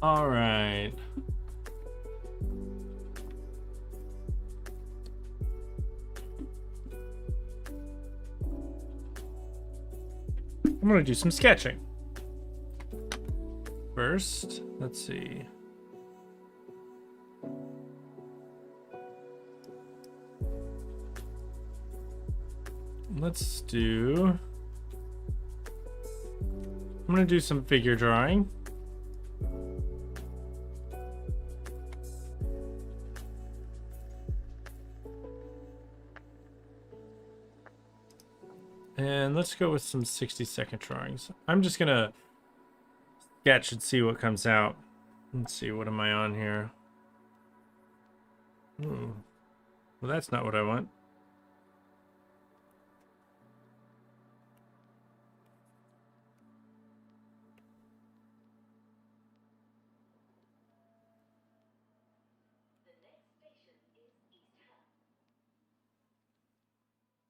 All right. I'm gonna do some sketching. First, let's see. Let's do... I'm gonna do some figure drawing. And let's go with some 60-second drawings. I'm just gonna sketch and see what comes out. Let's see, what am I on here? Well, that's not what I want.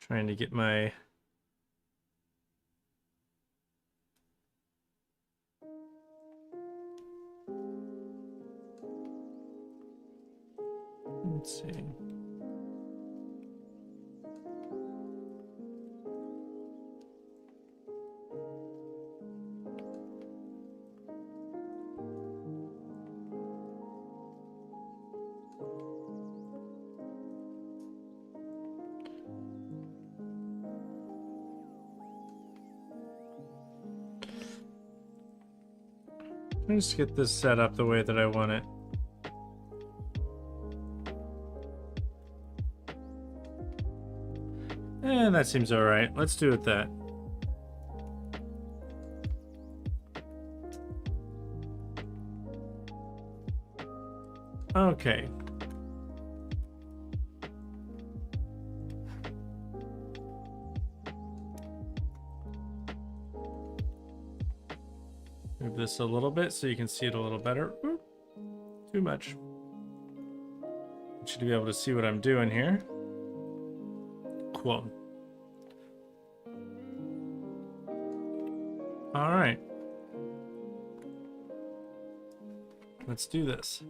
Trying to get my... Let's see. Let me just get this set up the way that I want it. And that seems all right. Let's do it that. Okay. Move this a little bit so you can see it a little better. Ooh, too much. I should be able to see what I'm doing here. Cool. All right. Let's do this.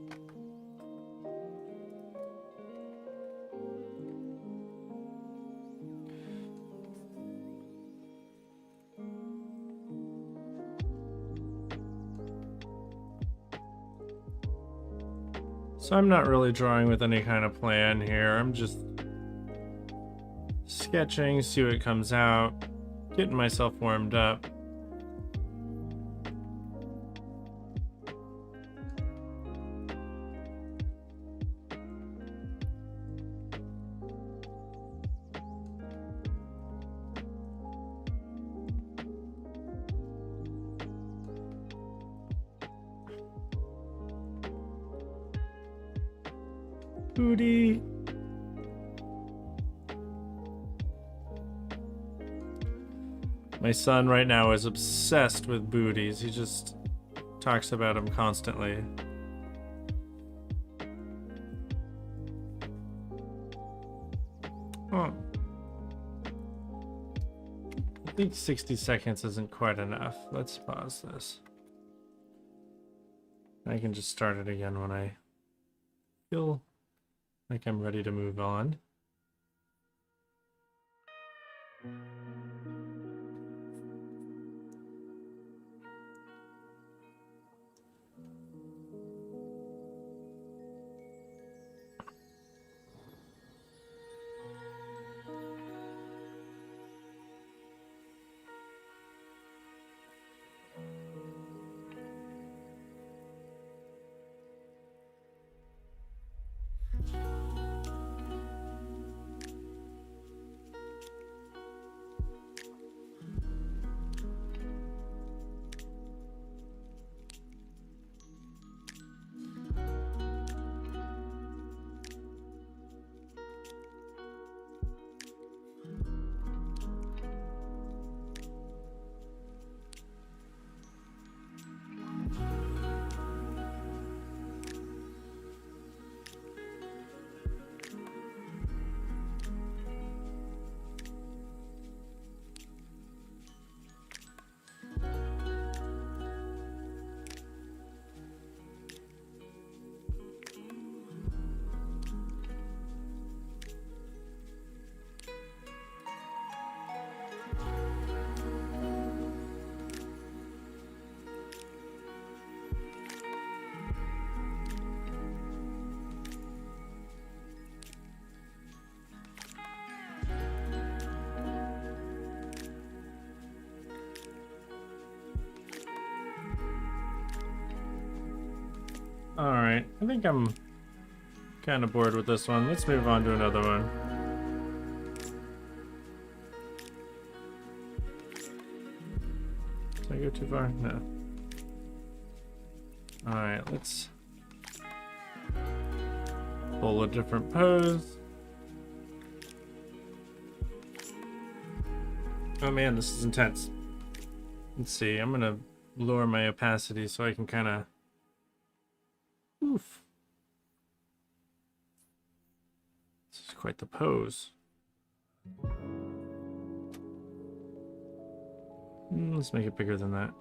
So I'm not really drawing with any kind of plan here. I'm just sketching, see what comes out, getting myself warmed up. Booty. My son right now is obsessed with booties. He just talks about them constantly. Oh. I think 60 seconds isn't quite enough. Let's pause this. I can just start it again when I feel like I'm ready to move on. Alright, I think I'm kind of bored with this one. Let's move on to another one. Did I go too far? No. Alright, let's pull a different pose. Oh man, this is intense. Let's see, I'm gonna lower my opacity so I can kind of... Oof. This is quite the pose. Let's make it bigger than that.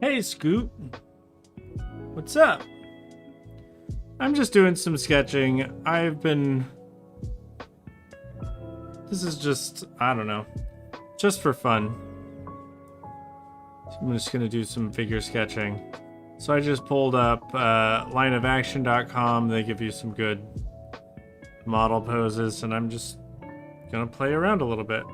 Hey, Scoot. What's up? I'm just doing some sketching. This is just, I don't know, just for fun. I'm just gonna do some figure sketching. So I just pulled up lineofaction.com. They give you some good model poses, and I'm just gonna play around a little bit.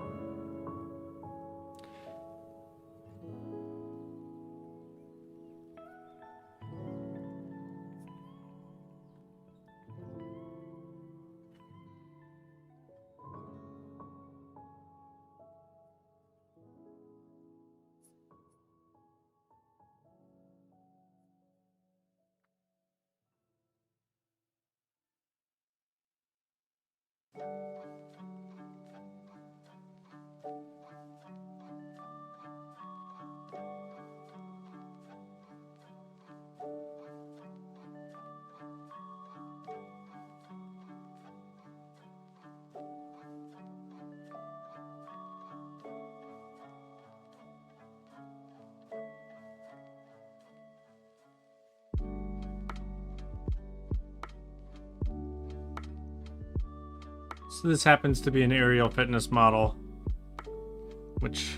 So this happens to be an aerial fitness model, which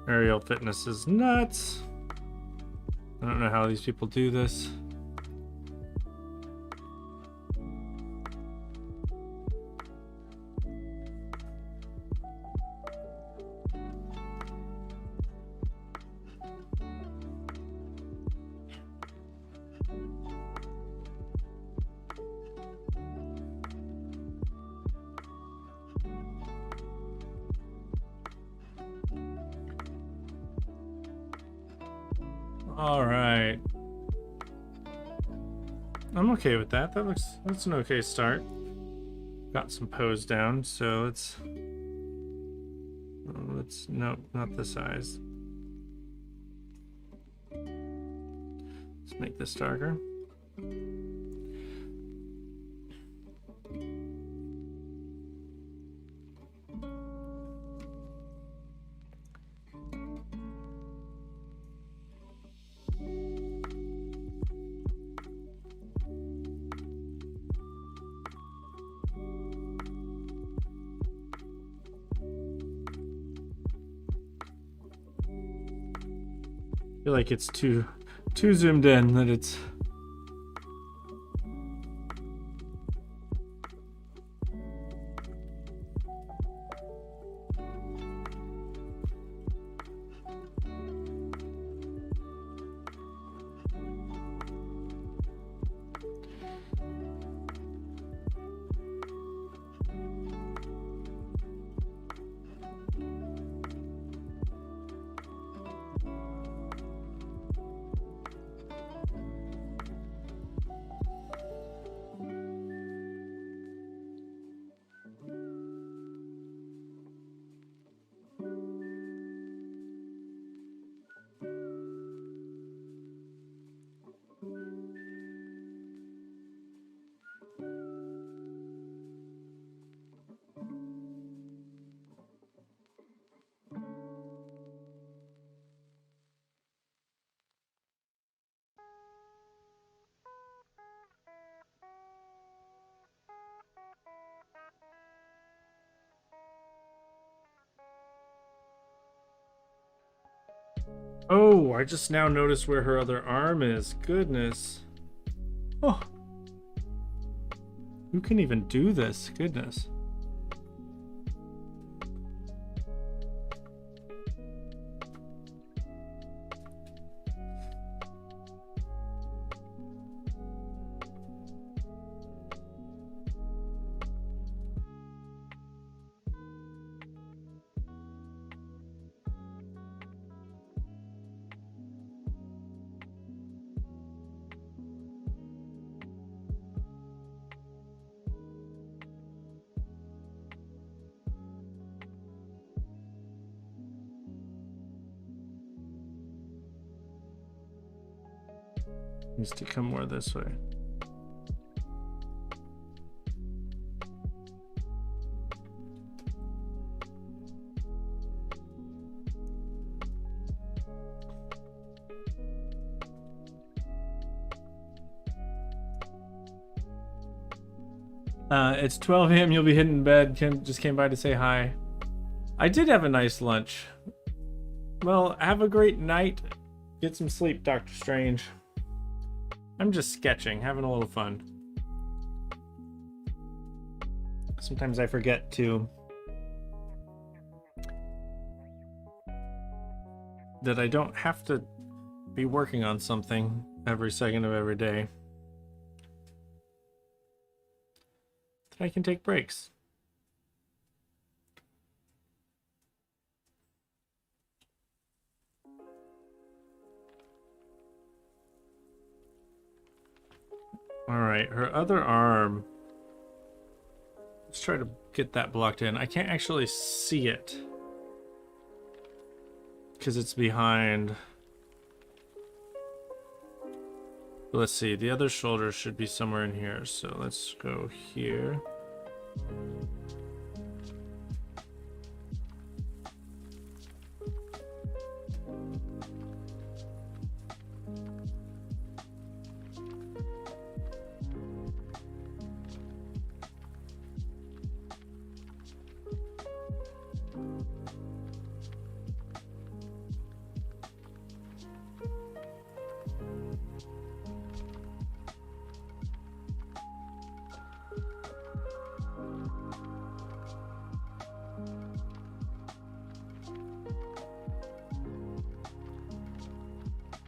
aerial fitness is nuts. I don't know how these people do this. All right. I'm okay with that. That's an okay start. Got some pose down, so let's no, not the size. Let's make this darker. I feel like it's too zoomed in, that it's Oh, I just now noticed where her other arm is. Goodness. Oh. Who can even do this? Goodness. Needs to come more this way. It's 12 a.m. You'll be hitting bed. Ken just came by to say hi. I did have a nice lunch. Well, have a great night. Get some sleep, Dr. Strange. I'm just sketching, having a little fun. Sometimes I forget that I don't have to be working on something every second of every day. That I can take breaks. All right, her other arm. Let's try to get that blocked in. I can't actually see it because it's behind. Let's see, the other shoulder should be somewhere in here. So let's go here.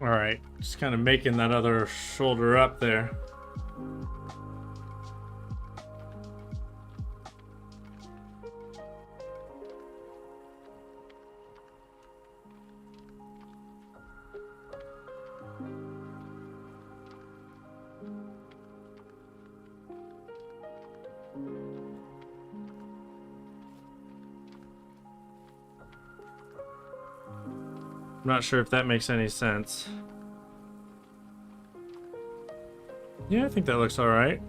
All right, just kind of making that other shoulder up there. I'm not sure if that makes any sense. Yeah, I think that looks all right.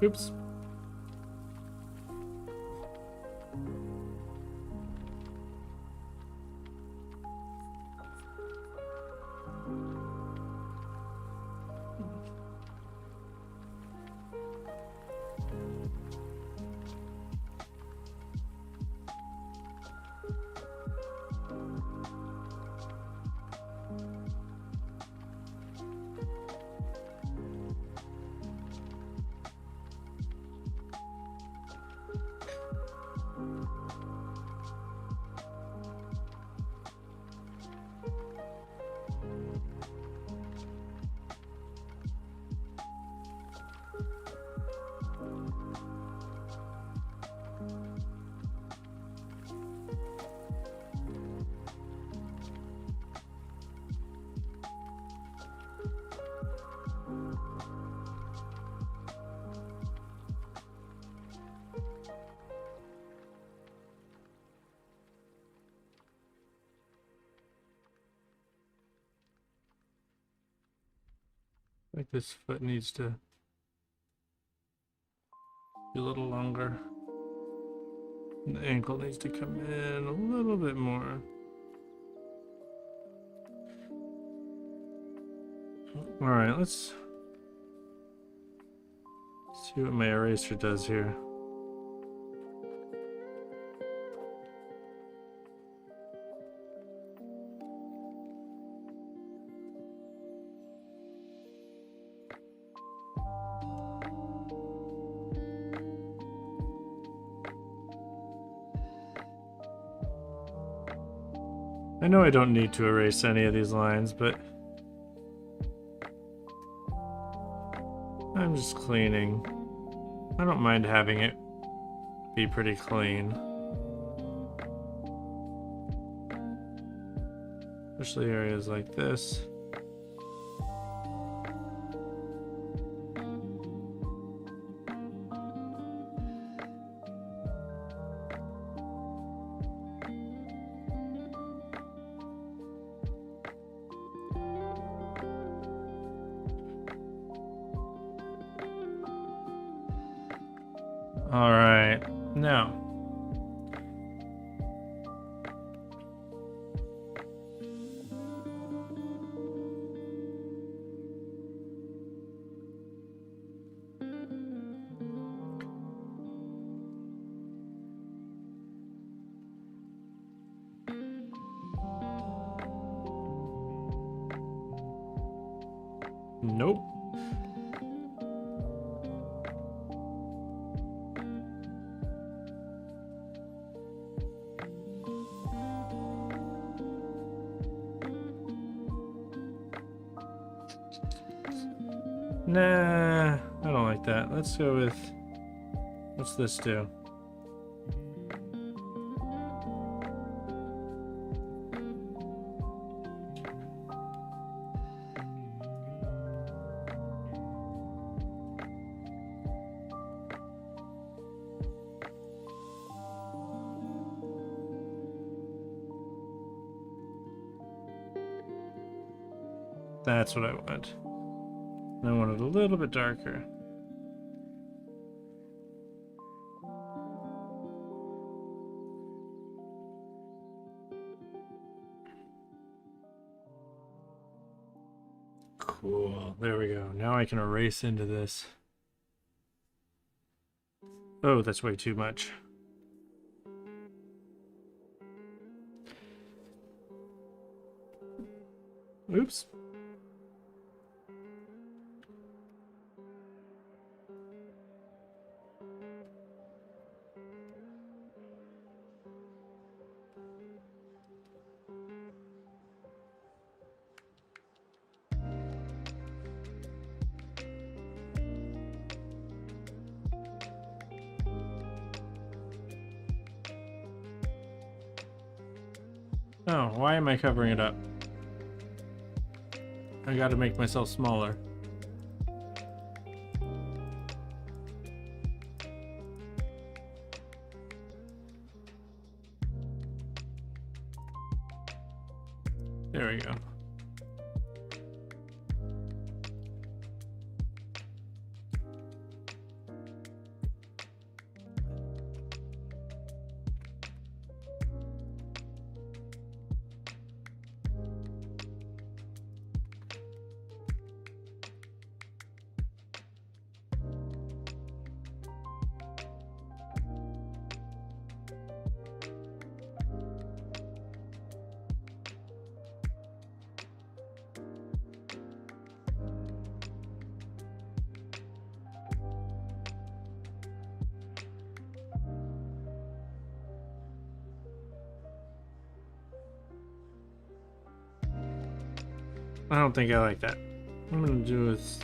Oops. Like this foot needs to be a little longer. And the ankle needs to come in a little bit more. All right, let's see what my eraser does here. I know I don't need to erase any of these lines, but I'm just cleaning. I don't mind having it be pretty clean. Especially areas like this. All right, now. Nope. Nah, I don't like that. Let's go with, what's this do? That's what I want. I want it a little bit darker. Cool. There we go. Now I can erase into this. Oh, that's way too much. Oops. Oh, why am I covering it up? I gotta make myself smaller. There we go. I don't think I like that. I'm gonna do this.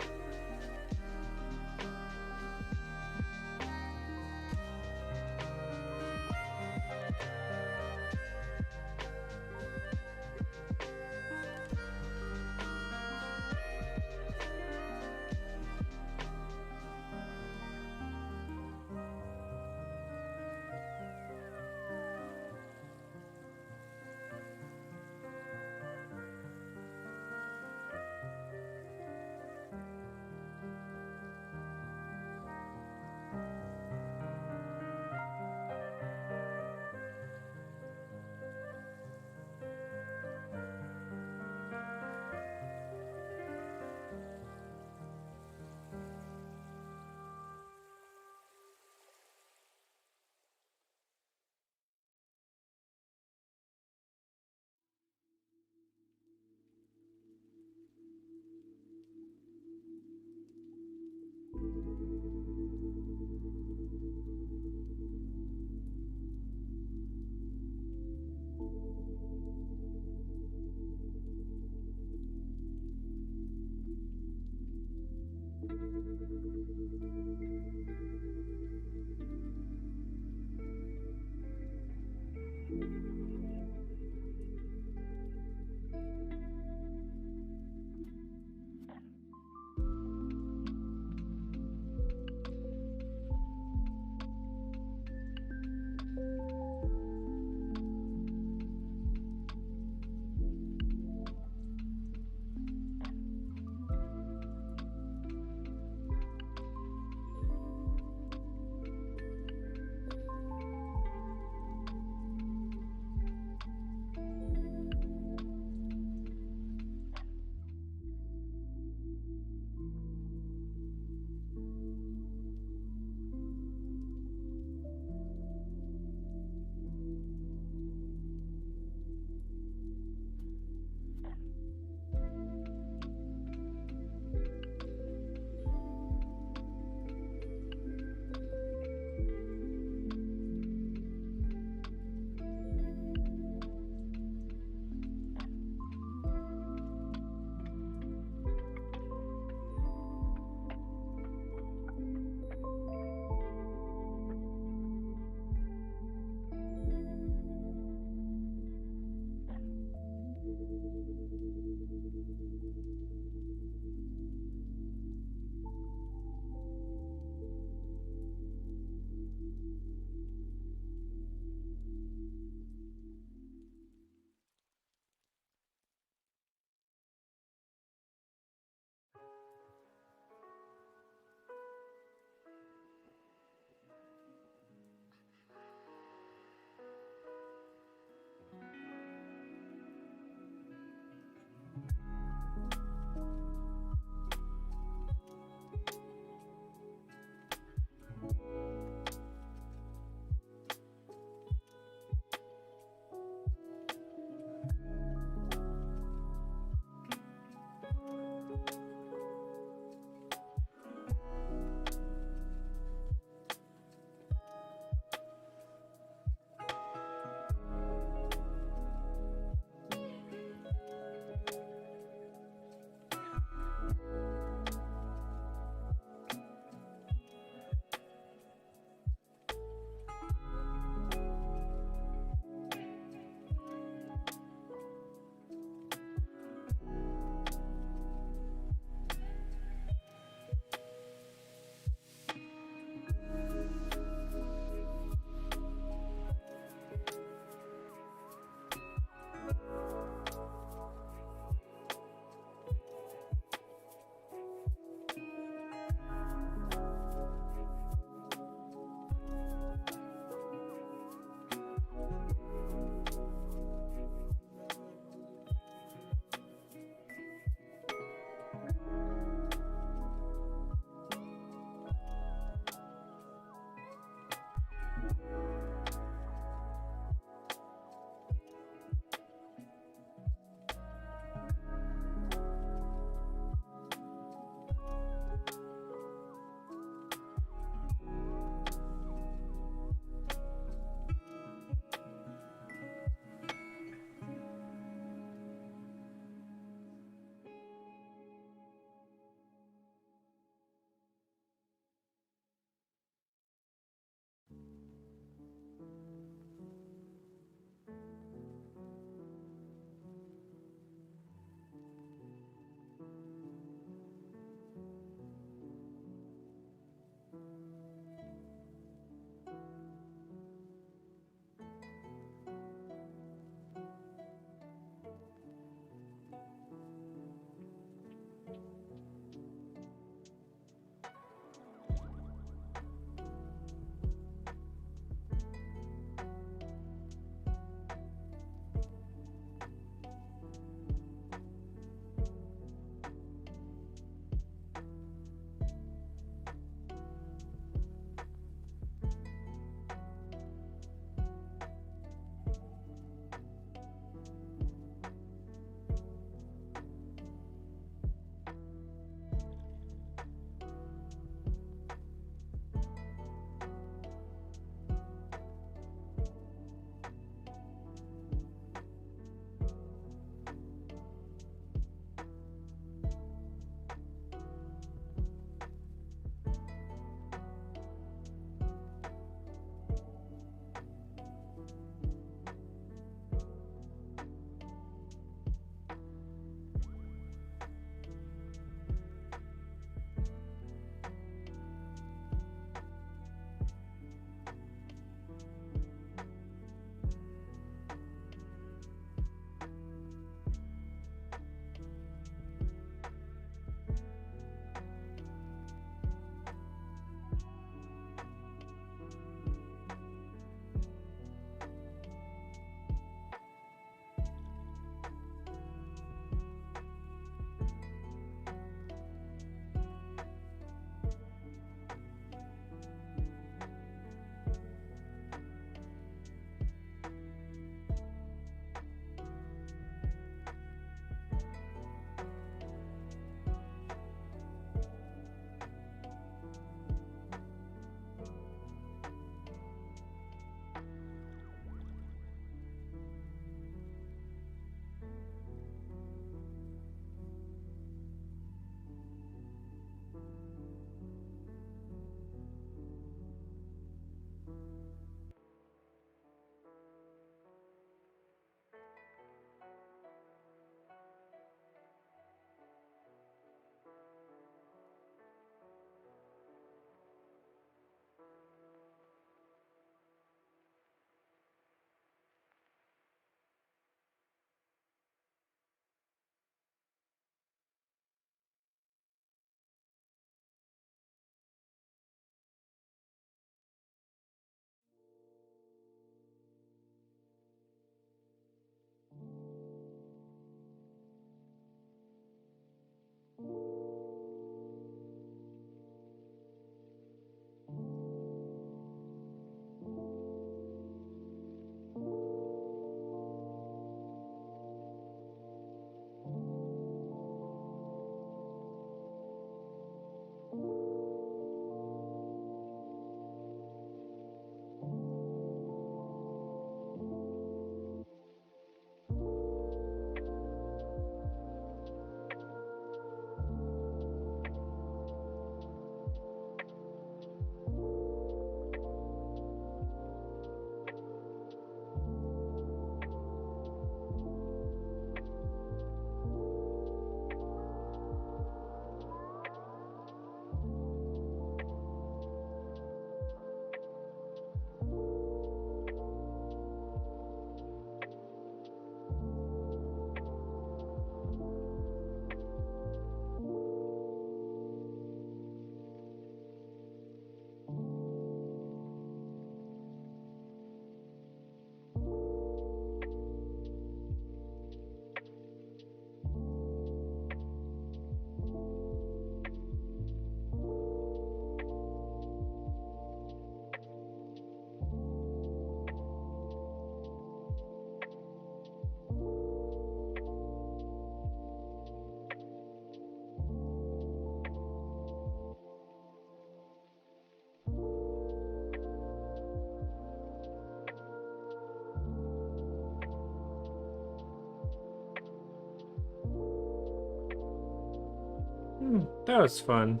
That was fun.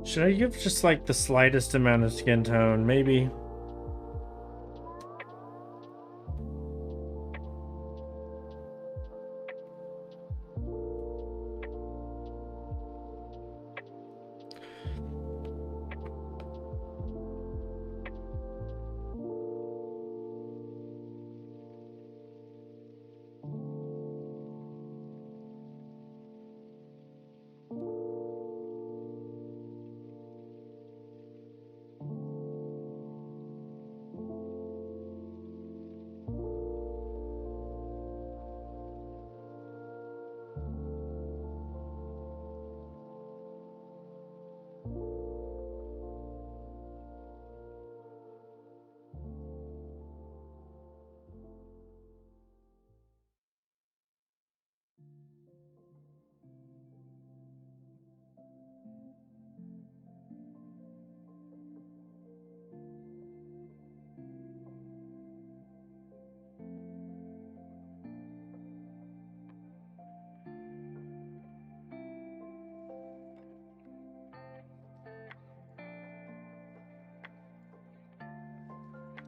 Should I give just like the slightest amount of skin tone? Maybe.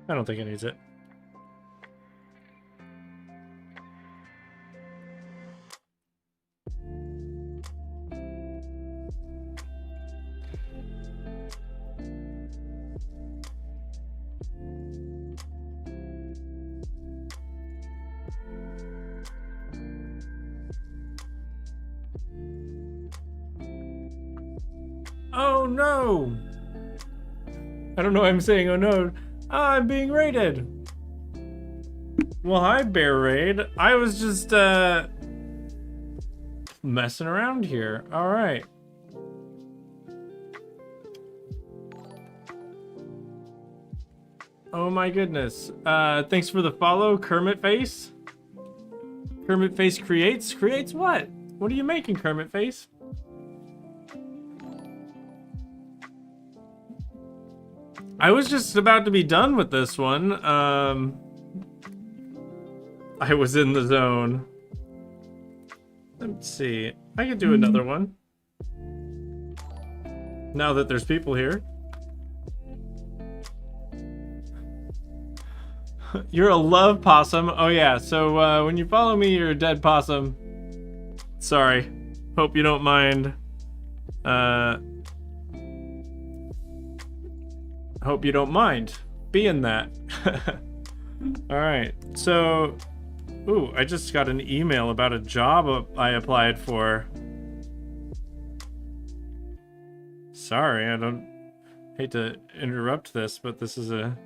I don't think it needs it. Oh no! I don't know why I'm saying oh no. I'm being raided! Well, hi, Bear Raid. I was just, messing around here. Alright. Oh my goodness. Thanks for the follow, Kermit Face. Kermit Face creates? Creates what? What are you making, Kermit Face? I was just about to be done with this one. I was in the zone. Let's see. I could do another one. Now that there's people here. You're a love possum. Oh yeah, so when you follow me, you're a dead possum. Sorry. Hope you don't mind. Hope you don't mind being that. Alright, so... Ooh, I just got an email about a job I applied for. Sorry, I don't... hate to interrupt this, but this is a...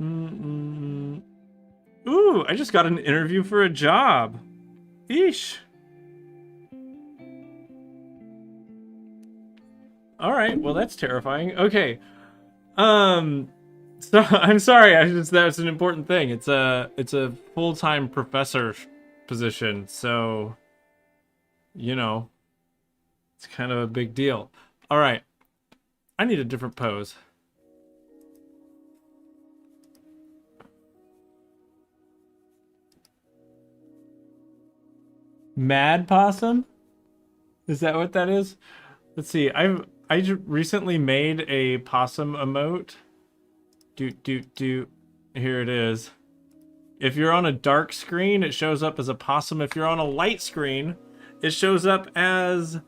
Ooh, I just got an interview for a job. Eesh. Alright, well that's terrifying. Okay. So I'm sorry, that's an important thing. It's a full-time professor position, so you know, it's kind of a big deal. Alright. I need a different pose. Mad Possum? Is that what that is? Let's see. I recently made a possum emote. Here it is. If you're on a dark screen, it shows up as a possum. If you're on a light screen, it shows up as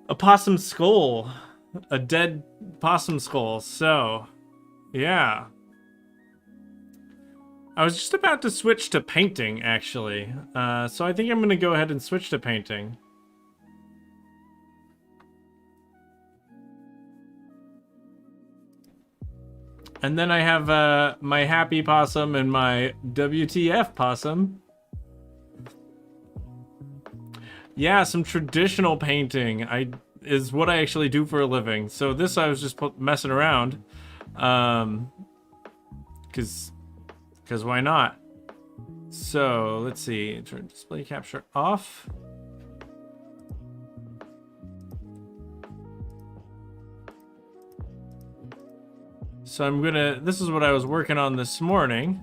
a possum skull. A dead possum skull. So, yeah. I was just about to switch to painting, actually. So I think I'm going to go ahead and switch to painting. And then I have my happy possum and my WTF possum. Yeah, some traditional painting is what I actually do for a living. So this I was just messing around. Because why not? So let's see. Turn display capture off. So this is what I was working on this morning.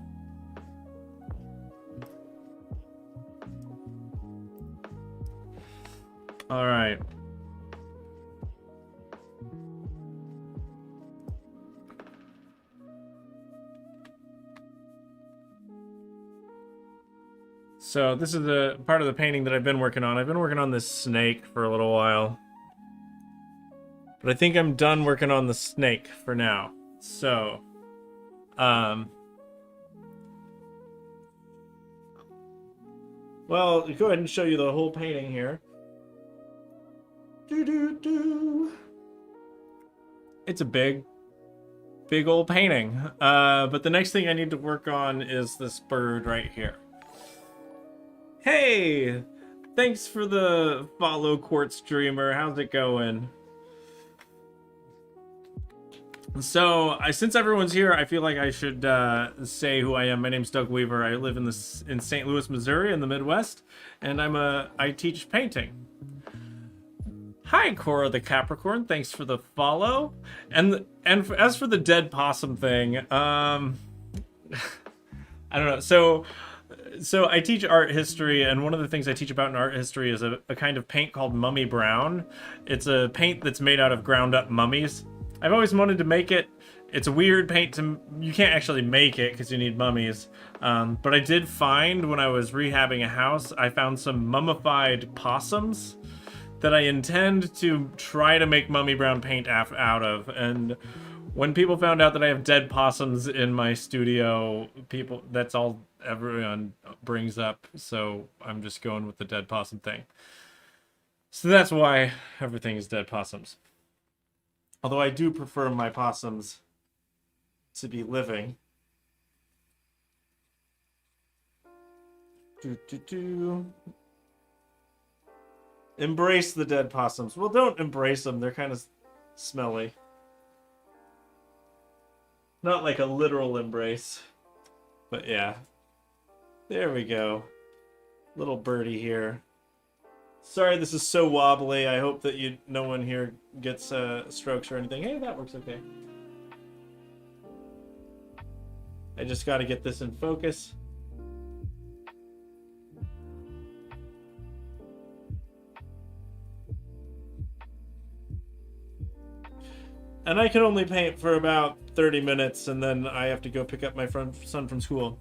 So this is the part of the painting that I've been working on. I've been working on this snake for a little while. But I think I'm done working on the snake for now. So, well, go ahead and show you the whole painting here. It's a big old painting. But the next thing I need to work on is this bird right here. Hey! Thanks for the follow, Quartz Dreamer. How's it going? So, since everyone's here, I feel like I should say who I am. My name's Doug Weaver. I live in St. Louis, Missouri, in the Midwest, and I teach painting. Hi, Cora the Capricorn. Thanks for the follow. And as for the dead possum thing, I don't know. So I teach art history, and one of the things I teach about in art history is a kind of paint called mummy brown. It's a paint that's made out of ground up mummies. I've always wanted to make it. It's a weird paint you can't actually make it because you need mummies. But I did find when I was rehabbing a house, I found some mummified possums that I intend to try to make mummy brown paint out of. And when people found out that I have dead possums in my studio, that's all everyone brings up. So I'm just going with the dead possum thing. So that's why everything is dead possums. Although I do prefer my possums to be living. Embrace the dead possums. Well, don't embrace them. They're kind of smelly. Not like a literal embrace. But yeah. There we go. Little birdie here. Sorry this is so wobbly. I hope that no one here gets strokes or anything. Hey, that works okay. I just got to get this in focus. And I can only paint for about 30 minutes, and then I have to go pick up my son from school.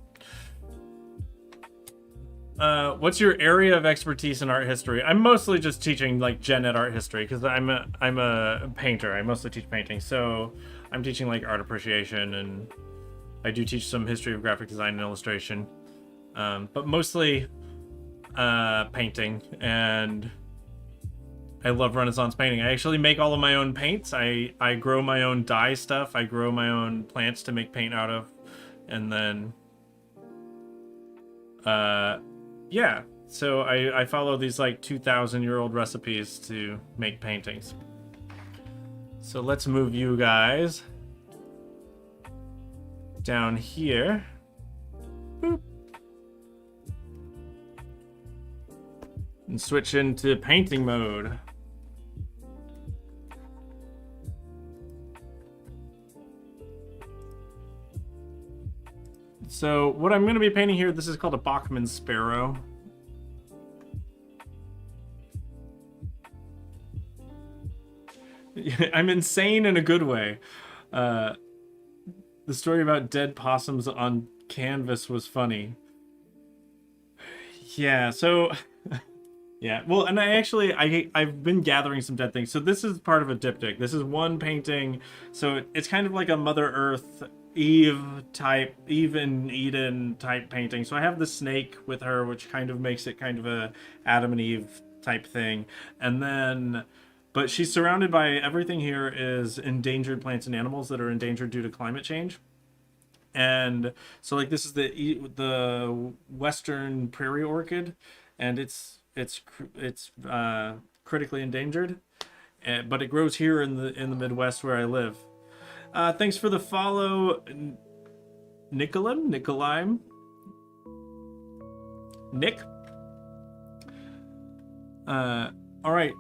What's your area of expertise in art history? I'm mostly just teaching like gen ed art history because I'm a painter. I mostly teach painting, so I'm teaching like art appreciation, and I do teach some history of graphic design and illustration, but mostly painting. And I love Renaissance painting. I actually make all of my own paints. I grow my own dye stuff. I grow my own plants to make paint out of, and then yeah, so I follow these like 2,000-year-old recipes to make paintings. So let's move you guys down here. Boop. And switch into painting mode. So what I'm going to be painting here, this is called a Bachmann Sparrow. I'm insane in a good way. The story about dead possums on canvas was funny. Yeah, so... yeah, well, and I've been gathering some dead things. So this is part of a diptych. This is one painting. So it's kind of like a Mother Earth... Eve and Eden type painting. So I have the snake with her, which kind of makes it kind of a Adam and Eve type thing. And then, but she's surrounded by everything here is endangered plants and animals that are endangered due to climate change. And so like this is the western prairie orchid, and it's critically endangered, but it grows here in the Midwest where I live. Thanks for the follow, Nicolime. Nick. All right.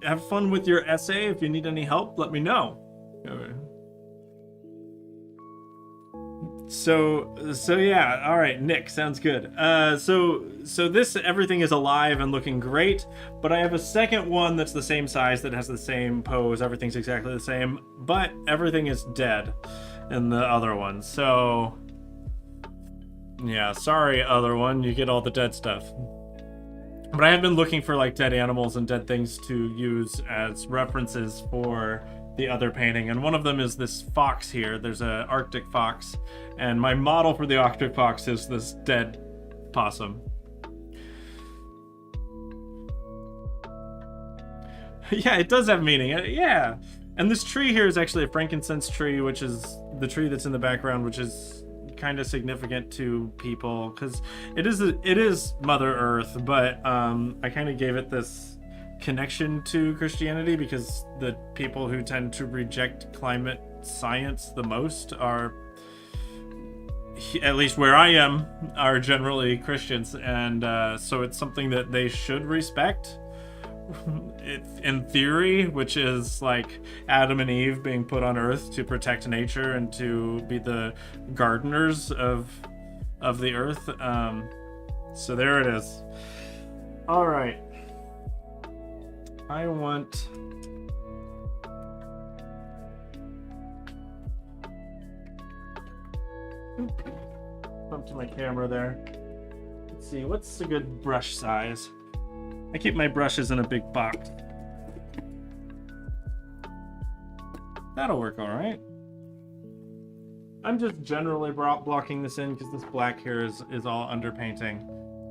Have fun with your essay. If you need any help, let me know. So yeah. All right, Nick. Sounds good. So this everything is alive and looking great, but I have a second one that's the same size that has the same pose. Everything's exactly the same, but everything is dead in the other one. So Yeah, sorry, other one. You get all the dead stuff. But I have been looking for like dead animals and dead things to use as references for the other painting, and one of them is this fox here. There's a Arctic fox, and my model for the Arctic fox is this dead possum. Yeah, it does have meaning. Yeah. And this tree here is actually a frankincense tree, which is the tree that's in the background, which is kind of significant to people because it is Mother Earth, but I kind of gave it this connection to Christianity because the people who tend to reject climate science the most are, at least where I am, are generally Christians, and so it's something that they should respect. In theory, which is like Adam and Eve being put on Earth to protect nature and to be the gardeners of the Earth. So there it is. All right. I want. Up to my camera there. Let's see, what's a good brush size? I keep my brushes in a big box. That'll work all right. I'm just generally blocking this in because this black here is all underpainting,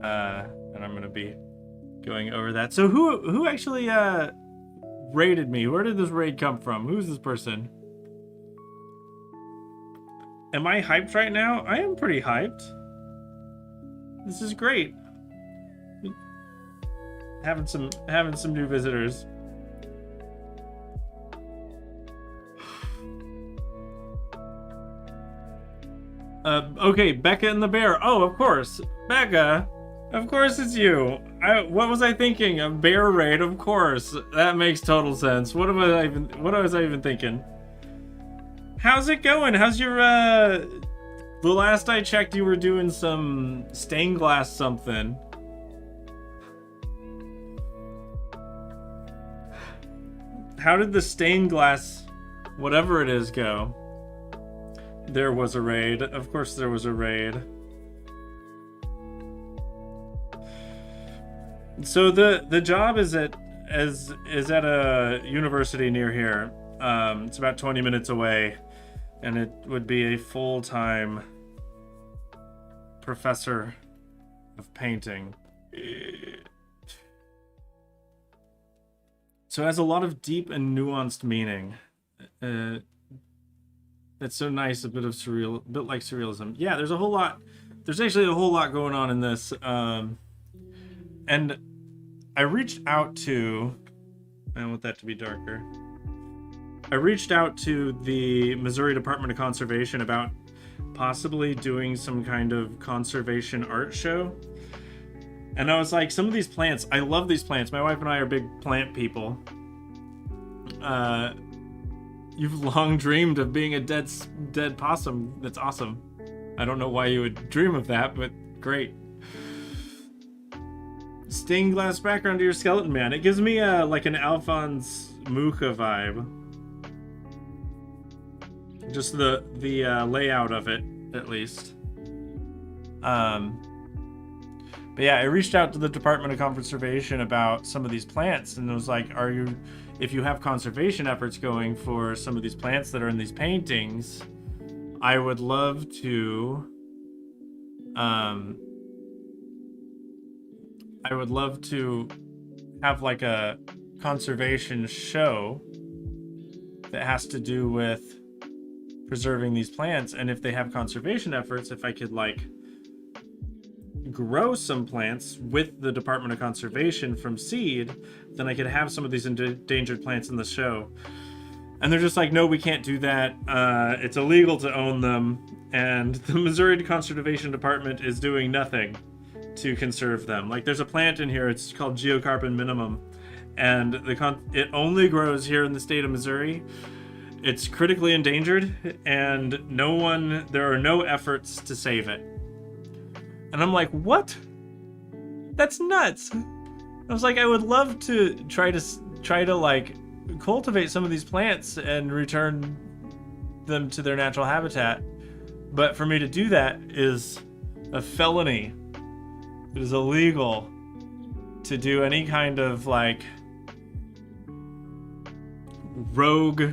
and I'm gonna be going over that. So who actually raided me? Where did this raid come from? Who's this person? Am I hyped right now? I am pretty hyped. This is great. Having some new visitors. Okay, Becca and the bear. Oh, of course, Becca. Of course it's you. What was I thinking? A bear raid, of course. That makes total sense. What was I even thinking? How's it going? How's your the last I checked you were doing some stained glass something. How did the stained glass, whatever it is, go? There was a raid. Of course there was a raid. So the job is at a university near here. It's about 20 minutes away, and it would be a full-time professor of painting. So it has a lot of deep and nuanced meaning. That's so nice, a bit like surrealism. Yeah, there's actually a whole lot going on in this. And I reached out to, I want that to be darker. I reached out to the Missouri Department of Conservation about possibly doing some kind of conservation art show. And I was like, some of these plants, I love these plants. My wife and I are big plant people. You've long dreamed of being a dead possum. That's awesome. I don't know why you would dream of that, but great. Stained glass background to your skeleton man. It gives me like an Alphonse Mucha vibe. Just the layout of it, at least. But yeah, I reached out to the Department of Conservation about some of these plants, and it was like, if you have conservation efforts going for some of these plants that are in these paintings, I would love to have like a conservation show that has to do with preserving these plants, and if they have conservation efforts, if I could like grow some plants with the Department of Conservation from seed, then I could have some of these endangered plants in the show. And they're just like, no, we can't do that. It's illegal to own them. And the Missouri Conservation Department is doing nothing to conserve them. Like, there's a plant in here, it's called Geocarpon minimum. And it only grows here in the state of Missouri. It's critically endangered, and there are no efforts to save it. And I'm like, what? That's nuts. I was like, I would love to try to like cultivate some of these plants and return them to their natural habitat. But for me to do that is a felony. It is illegal to do any kind of like rogue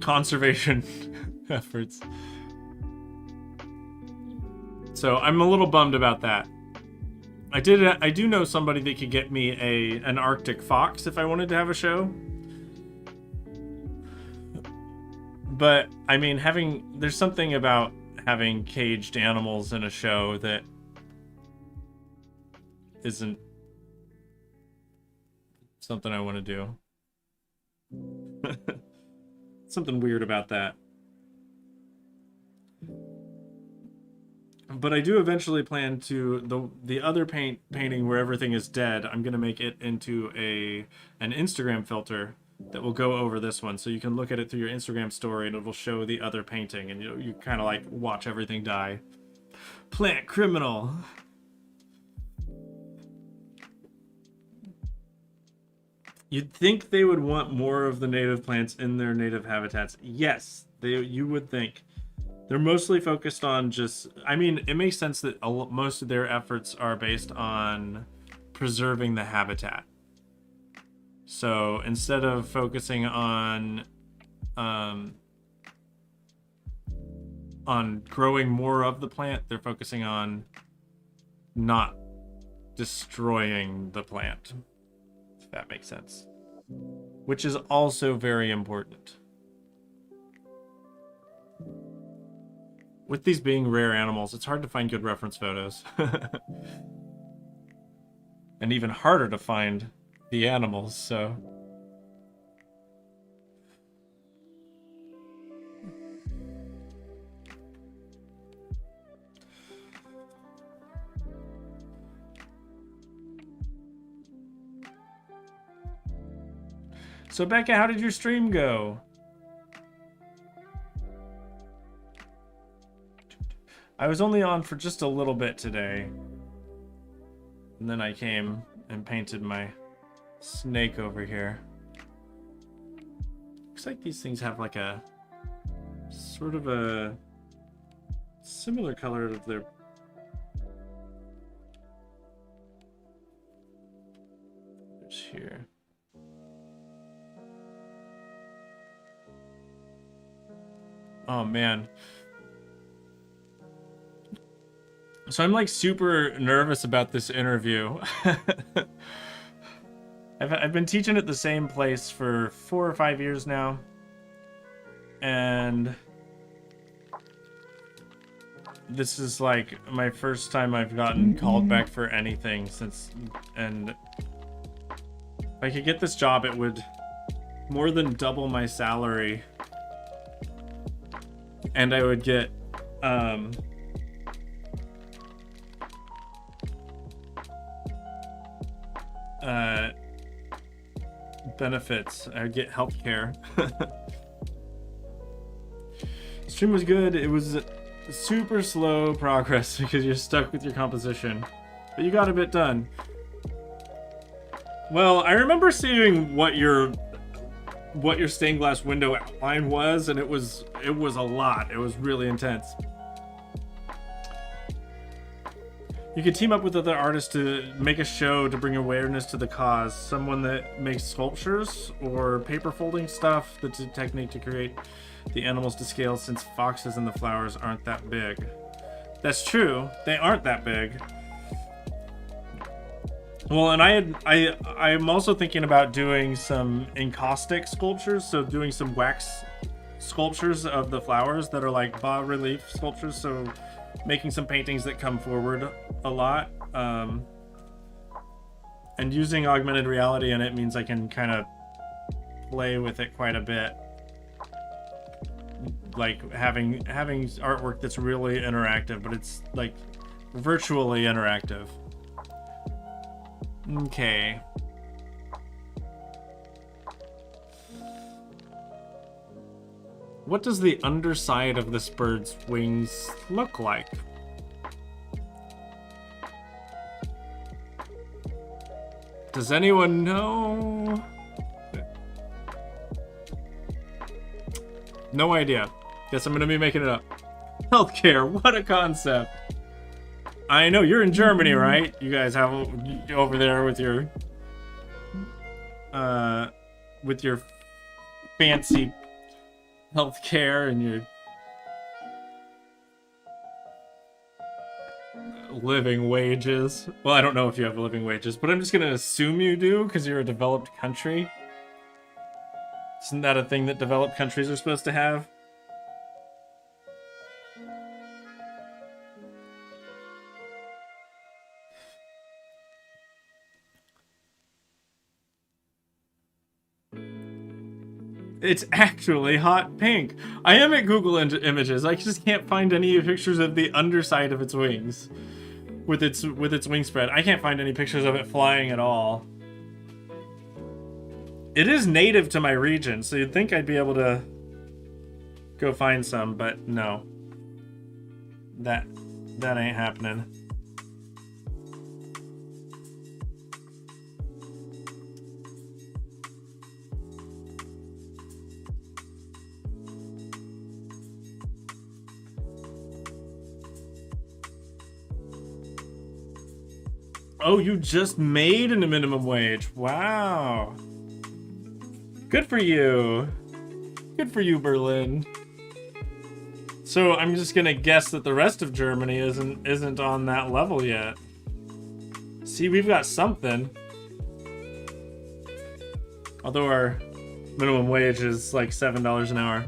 conservation efforts. So I'm a little bummed about that. I do know somebody that could get me an Arctic fox if I wanted to have a show. But I mean, there's something about having caged animals in a show that isn't something I want to do. Something weird about that. But I do eventually plan to the other painting where everything is dead. I'm gonna make it into an Instagram filter that will go over this one, so you can look at it through your Instagram story, and it will show the other painting, and you kind of like watch everything die. Plant criminal. You'd think they would want more of the native plants in their native habitats. Yes, you would think. They're mostly focused on just... I mean, it makes sense that most of their efforts are based on preserving the habitat. So instead of focusing on growing more of the plant, they're focusing on not destroying the plant. If that makes sense. Which is also very important. With these being rare animals, it's hard to find good reference photos. And even harder to find the animals, so... So Becca, how did your stream go? I was only on for just a little bit today. And then I came and painted my snake over here. Looks like these things have like a sort of a similar color to their... There's here. Oh man. So I'm like super nervous about this interview. I've been teaching at the same place for 4 or 5 years now. And this is like my first time I've gotten called back for anything since, and if I could get this job, it would more than double my salary. And I would get benefits. I would get health care. Stream was good. It was super slow progress because you're stuck with your composition, but you got a bit done. Well, I remember seeing what your stained glass window outline was, and it was a lot. It was really intense. You could team up with other artists to make a show to bring awareness to the cause. Someone that makes sculptures or paper folding stuff. That's a technique to create the animals to scale, since foxes and the flowers aren't that big. That's true. They aren't that big. Well, and I'm also thinking about doing some encaustic sculptures, so doing some wax sculptures of the flowers that are like bas relief sculptures, so making some paintings that come forward a lot. And using augmented reality in it means I can kind of play with it quite a bit. Like having artwork that's really interactive, but it's like virtually interactive. Okay. What does the underside of this bird's wings look like? Does anyone know? No idea. Guess I'm gonna be making it up. Healthcare, what a concept. I know, you're in Germany, right? You guys have over there with your fancy healthcare and your living wages. Well, I don't know if you have living wages, but I'm just gonna assume you do because you're a developed country. Isn't that a thing that developed countries are supposed to have? It's actually hot pink. I am at Google Images. I just can't find any pictures of the underside of its wings with its wing spread. I can't find any pictures of it flying at all. It is native to my region, so you'd think I'd be able to go find some, but no. That ain't happening. Oh, you just made a minimum wage. Wow. Good for you. Good for you, Berlin. So I'm just gonna guess that the rest of Germany isn't on that level yet. See, we've got something. Although our minimum wage is like $7 an hour.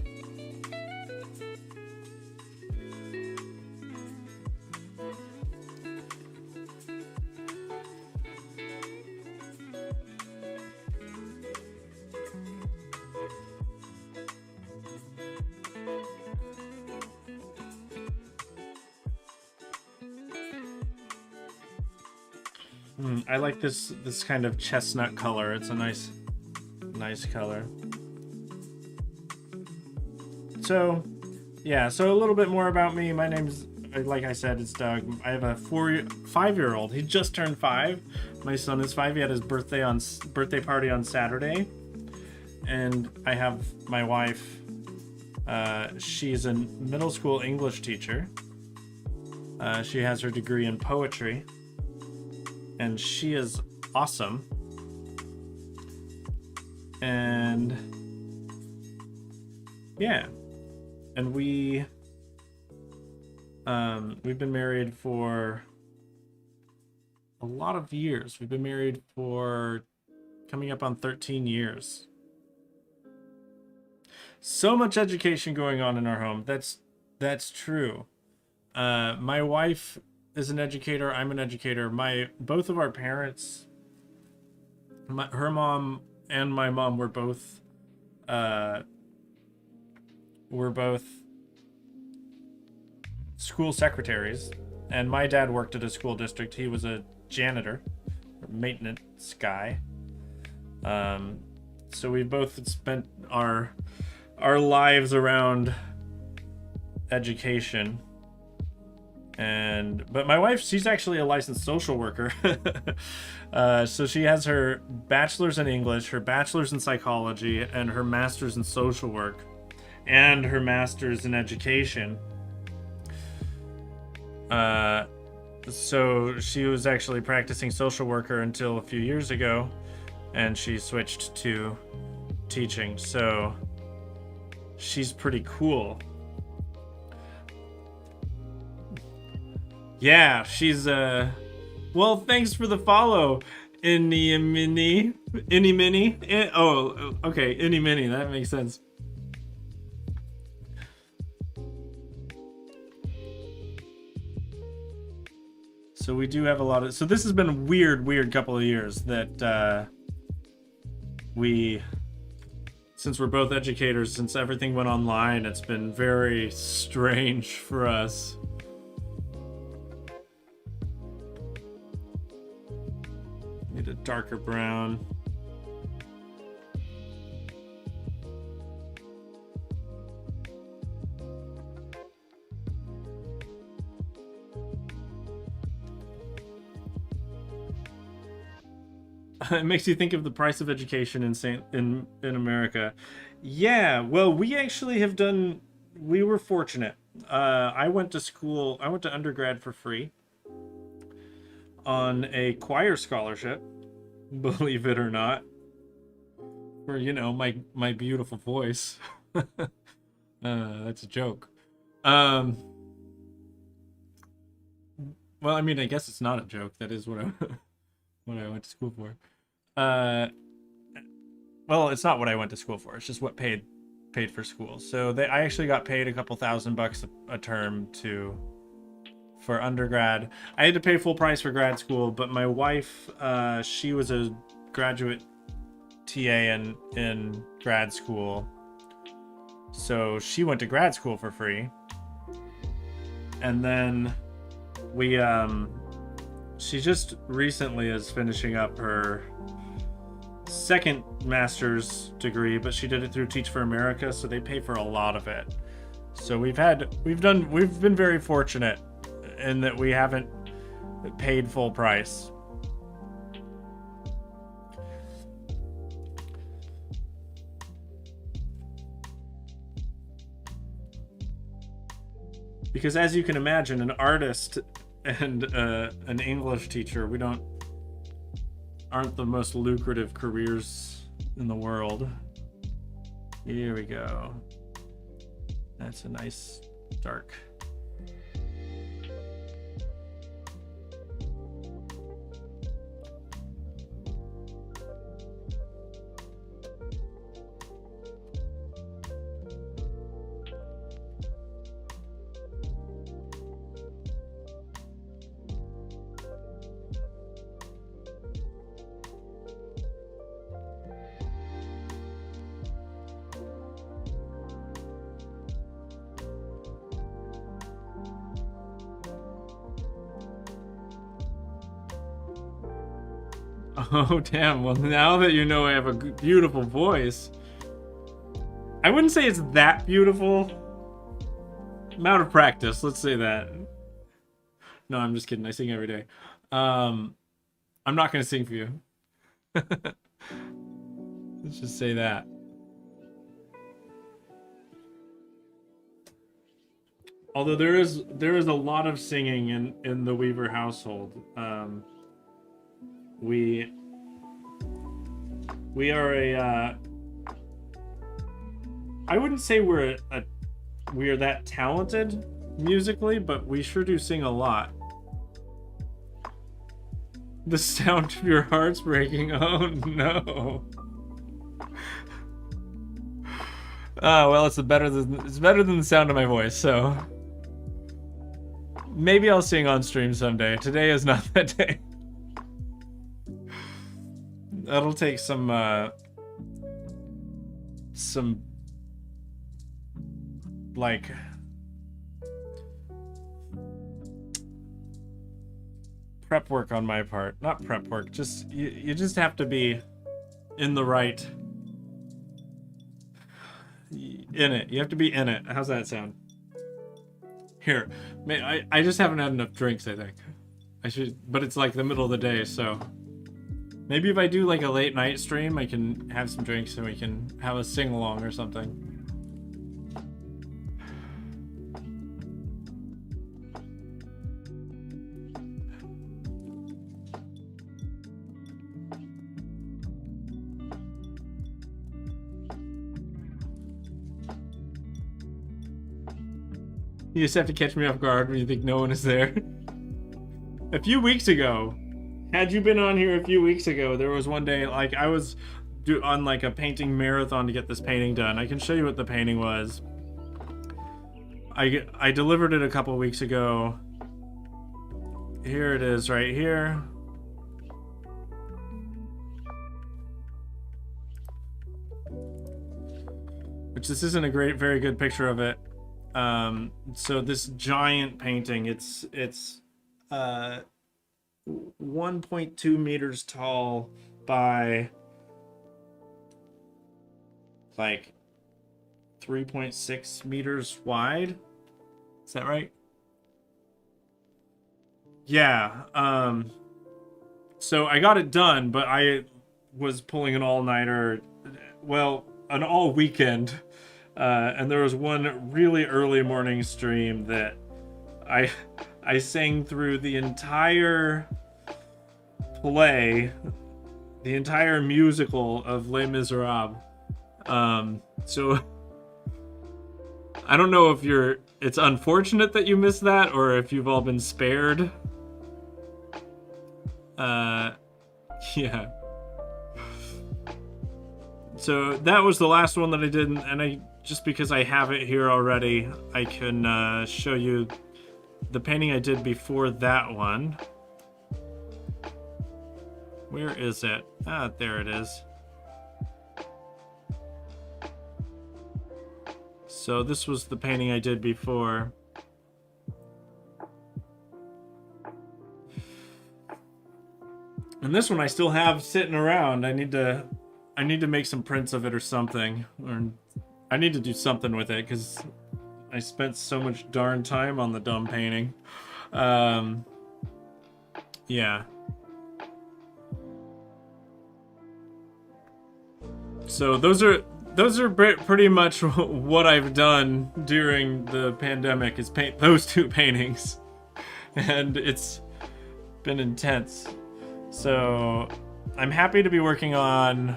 I like this kind of chestnut color. It's a nice color. So, yeah, so a little bit more about me. My name's, like I said, it's Doug. I have a 5-year-old. He just turned 5. My son is 5. He had his birthday party on Saturday. And I have my wife. She's a middle school English teacher. She has her degree in poetry. And she is awesome. And yeah. And we've been married for a lot of years. We've been married for coming up on 13 years. So much education going on in our home. That's true. My wife is an educator. I'm an educator. Both of our parents, her mom and my mom were both school secretaries, and my dad worked at a school district. He was a janitor, maintenance guy. So we both spent our lives around education. But my wife, she's actually a licensed social worker. So she has her bachelor's in English, her bachelor's in psychology, and her master's in social work, and her master's in education. So she was actually practicing social worker until a few years ago, and she switched to teaching. So she's pretty cool. Yeah, she's well, thanks for the follow, Mini. Oh, okay, Mini, that makes sense. So we do have a lot of, so this has been a weird couple of years that since we're both educators, since everything went online, it's been very strange for us. Need a darker brown. It makes you think of the price of education in America. Yeah, well, we actually have done. We were fortunate. I went to school. I went to undergrad for free on a choir scholarship, believe it or not, for my beautiful voice. That's a joke. Um, well, I mean, I guess it's not a joke. That is what I what I went to school for. Uh, well, it's not what I went to school for. It's just what paid for school. So I actually got paid a couple $1,000 a term for undergrad. I had to pay full price for grad school, but my wife, she was a graduate TA in grad school, so she went to grad school for free. And then she just recently is finishing up her second master's degree, but she did it through Teach for America, so they pay for a lot of it. So we've been very fortunate in that we haven't paid full price. Because as you can imagine, an artist and an English teacher, aren't the most lucrative careers in the world. Here we go. That's a nice dark. Oh, damn. Well, now that you know I have a beautiful voice, I wouldn't say it's that beautiful. I'm out of practice, let's say that. No, I'm just kidding. I sing every day. I'm not going to sing for you. Let's just say that. Although there is a lot of singing in the Weaver household. We are I wouldn't say we are that talented musically, but we sure do sing a lot. The sound of your heart's breaking. Oh no. Well, it's better than the sound of my voice, so maybe I'll sing on stream someday. Today is not that day. That'll take some like prep work on my part. Not prep work, just you just have to be in the right in it. You have to be in it. How's that sound? Here, I just haven't had enough drinks, I think. I should, but it's like the middle of the day, so maybe if I do like a late night stream, I can have some drinks and we can have a sing along or something. You just have to catch me off guard when you think no one is there. A few weeks ago, had you been on here a few weeks ago, there was one day, like, I was on like a painting marathon to get this painting done. I can show you what the painting was. I delivered it a couple weeks ago. Here it is right here. Which this isn't a very good picture of it. So this giant painting, it's 1.2 meters tall by like 3.6 meters wide. Is that right? Yeah. So I got it done, but I was pulling an all-nighter, well, an all weekend And there was one really early morning stream that I I sang through the entire play, the entire musical of Les Miserables. So I don't know if it's unfortunate that you missed that or if you've all been spared. Yeah. So that was the last one that I did, and I just because I have it here already, I can show you the painting I did before that one. Where is it? Ah, there it is. So this was the painting I did before. And this one I still have sitting around. I need to make some prints of it or something. Or I need to do something with it because I spent so much darn time on the dumb painting. Yeah. So those are pretty much what I've done during the pandemic is paint those two paintings. And it's been intense. So I'm happy to be working on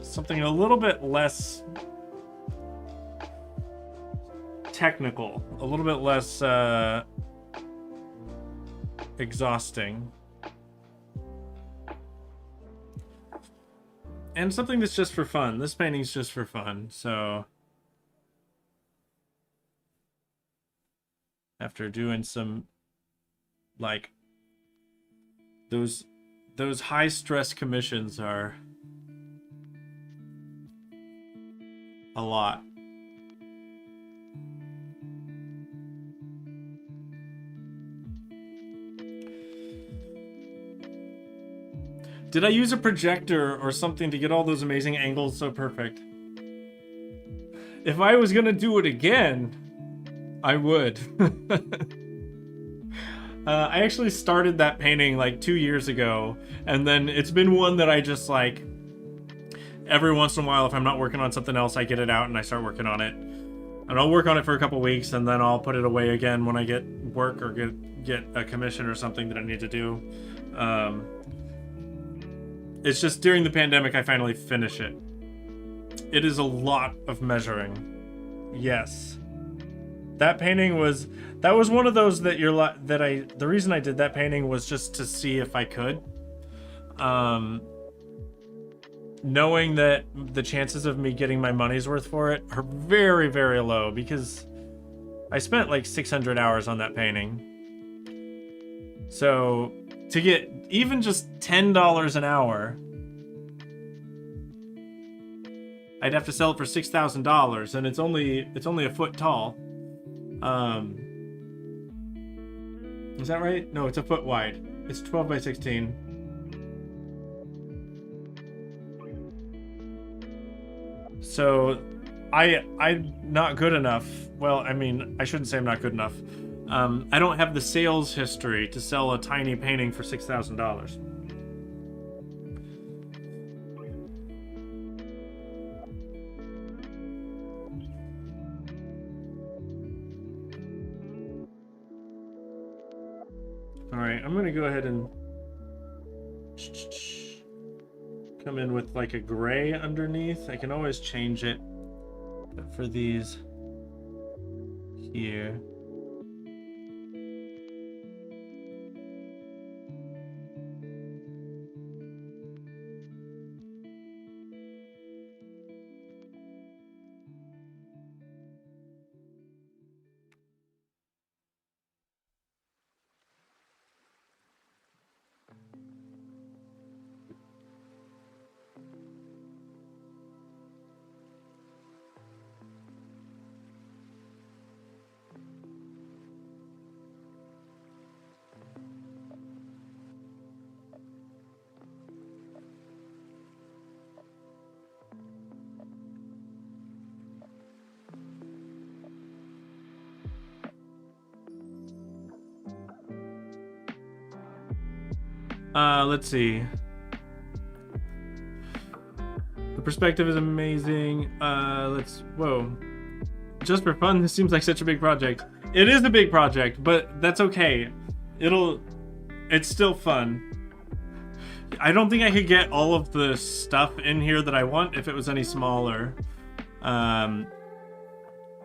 something a little bit less technical, a little bit less exhausting. And something that's just for fun. This painting's just for fun, so after doing some like those high stress commissions are a lot. Did I use a projector or something to get all those amazing angles so perfect? If I was gonna do it again, I would. I actually started that painting like 2 years ago, and then it's been one that I just like every once in a while, if I'm not working on something else, I get it out and I start working on it. And I'll work on it for a couple weeks, and then I'll put it away again when I get work or get a commission or something that I need to do. It's just during the pandemic I finally finish it. It is a lot of measuring. Yes. That painting was one of those that the reason I did that painting was just to see if I could. Knowing that the chances of me getting my money's worth for it are very, very low because I spent like 600 hours on that painting. So to get even just $10 an hour, I'd have to sell it for $6,000, and it's only a foot tall. Is that right? No, it's a foot wide. It's 12 by 16. So I'm not good enough. Well, I mean, I shouldn't say I'm not good enough. I don't have the sales history to sell a tiny painting for $6,000. All right, I'm gonna go ahead and come in with like a gray underneath. I can always change it for these here. Let's see. The perspective is amazing. Whoa. Just for fun, this seems like such a big project. It is a big project, but that's okay. It's still fun. I don't think I could get all of the stuff in here that I want if it was any smaller.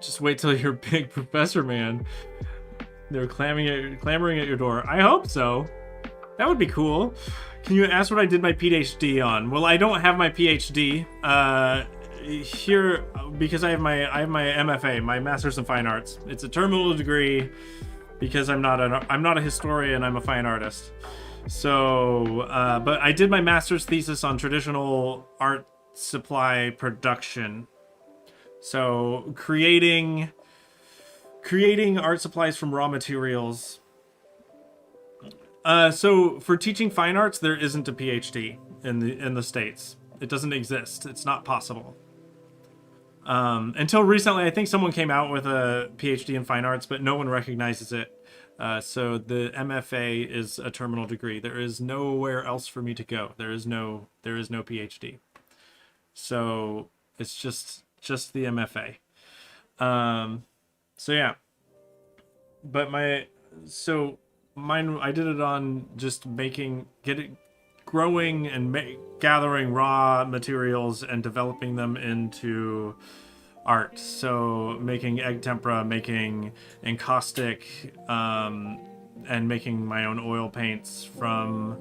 Just wait till you're big, Professor Man. They're clamoring at your door. I hope so. That would be cool. Can you ask what I did my PhD on? Well, I don't have my PhD here because I have my MFA, my Master's in Fine Arts. It's a terminal degree because I'm not a historian. I'm a fine artist. So, but I did my master's thesis on traditional art supply production. So creating art supplies from raw materials. So for teaching fine arts, there isn't a PhD in the States. It doesn't exist. It's not possible. Until recently, I think someone came out with a PhD in fine arts, but no one recognizes it. So the MFA is a terminal degree. There is nowhere else for me to go. There is no PhD. So it's just the MFA. So yeah. But mine, I did it on just growing and gathering raw materials and developing them into art. So making egg tempera, making encaustic, and making my own oil paints from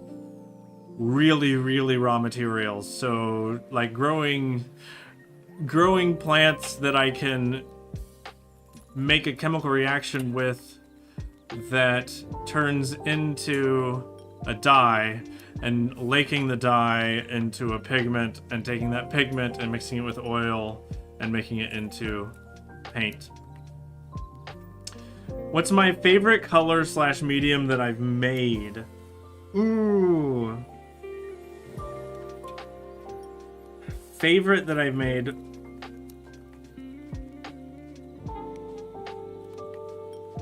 really, really raw materials. So like growing plants that I can make a chemical reaction with that turns into a dye, and laking the dye into a pigment, and taking that pigment and mixing it with oil and making it into paint. What's my favorite color / medium that I've made? Ooh. Favorite that I've made.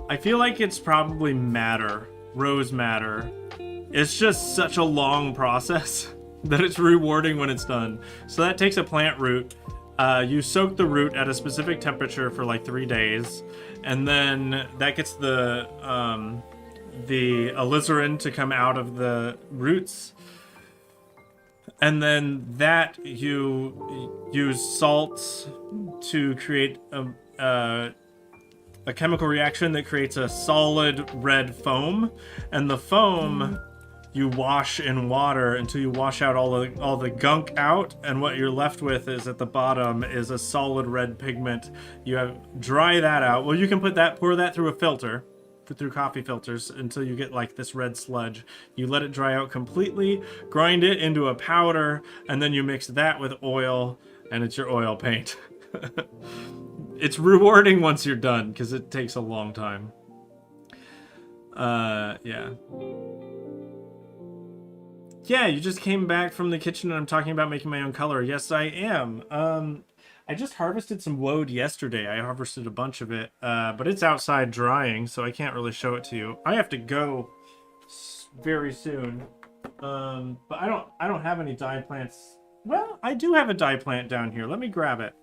I feel like it's probably madder, rose madder. It's just such a long process that it's rewarding when it's done. So that takes a plant root. You soak the root at a specific temperature for like 3 days, and then that gets the alizarin to come out of the roots. And then that you use salts to create a chemical reaction that creates a solid red foam, and the foam you wash in water until you wash out all the gunk out, and what you're left with is at the bottom is a solid red pigment. You dry that out. Well, you can pour that through a filter, through coffee filters, until you get like this red sludge. You let it dry out completely, grind it into a powder, and then you mix that with oil, and it's your oil paint. It's rewarding once you're done, because it takes a long time. Yeah. Yeah, you just came back from the kitchen and I'm talking about making my own color. Yes, I am. I just harvested some woad yesterday. I harvested a bunch of it, but it's outside drying, so I can't really show it to you. I have to go very soon. But I don't have any dye plants. Well, I do have a dye plant down here. Let me grab it.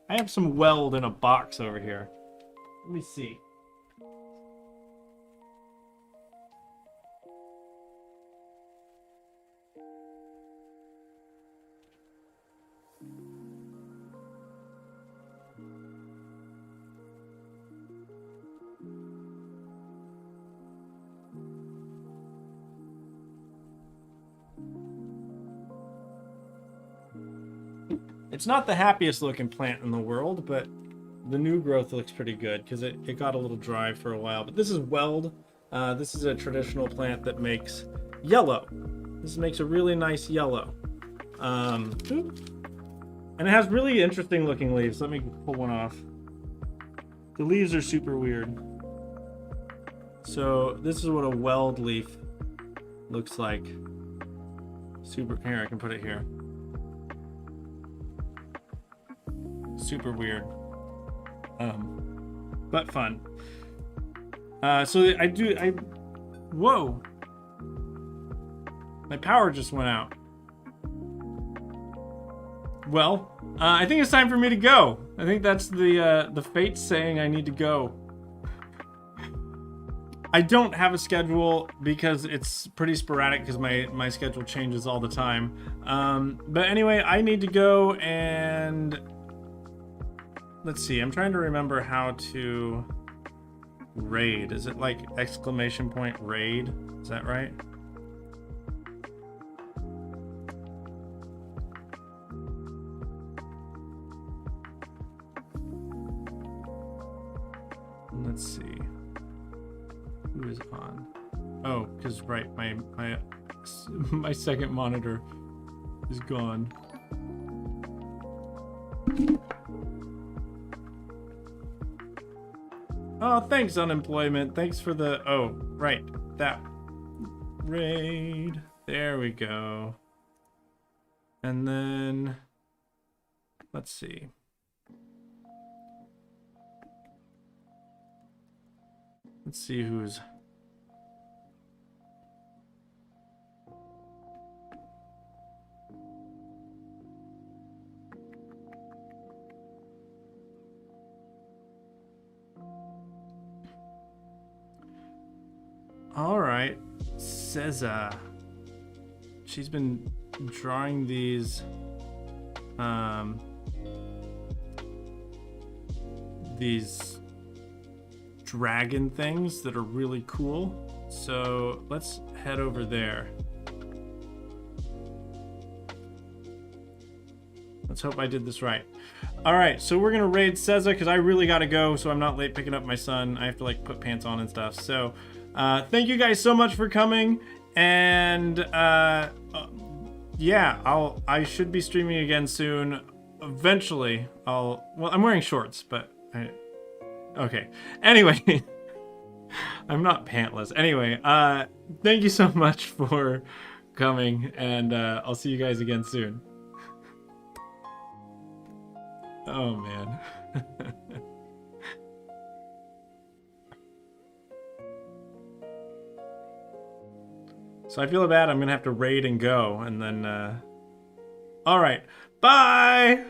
I have some weld in a box over here. Let me see. It's not the happiest looking plant in the world, but the new growth looks pretty good because it got a little dry for a while. But this is weld. This is a traditional plant that makes yellow. This makes a really nice yellow. And it has really interesting looking leaves. Let me pull one off. The leaves are super weird. So this is what a weld leaf looks like. Here, I can put it here. Super weird, but fun. So whoa, my power just went out. Well, I think it's time for me to go. I think that's the fate saying I need to go. I don't have a schedule because it's pretty sporadic because my schedule changes all the time. But anyway, I need to go and let's see. I'm trying to remember how to raid. Is it like exclamation point raid? Is that right? Let's see. Who is on? Oh, because right, my second monitor is gone. Oh, thanks, unemployment. Thanks for the... Oh, right. That raid. There we go. And then... Let's see. Let's see who's... All right, Ceza. She's been drawing these dragon things that are really cool. So let's head over there. Let's hope I did this right. All right, so we're gonna raid Ceza because I really gotta go, so I'm not late picking up my son. I have to like put pants on and stuff. So thank you guys so much for coming, and yeah, I should be streaming again soon. Eventually, well, I'm wearing shorts, but okay. Anyway, I'm not pantless. Anyway, thank you so much for coming, and I'll see you guys again soon. Oh man. So I feel bad I'm gonna have to raid and go, and then all right, bye.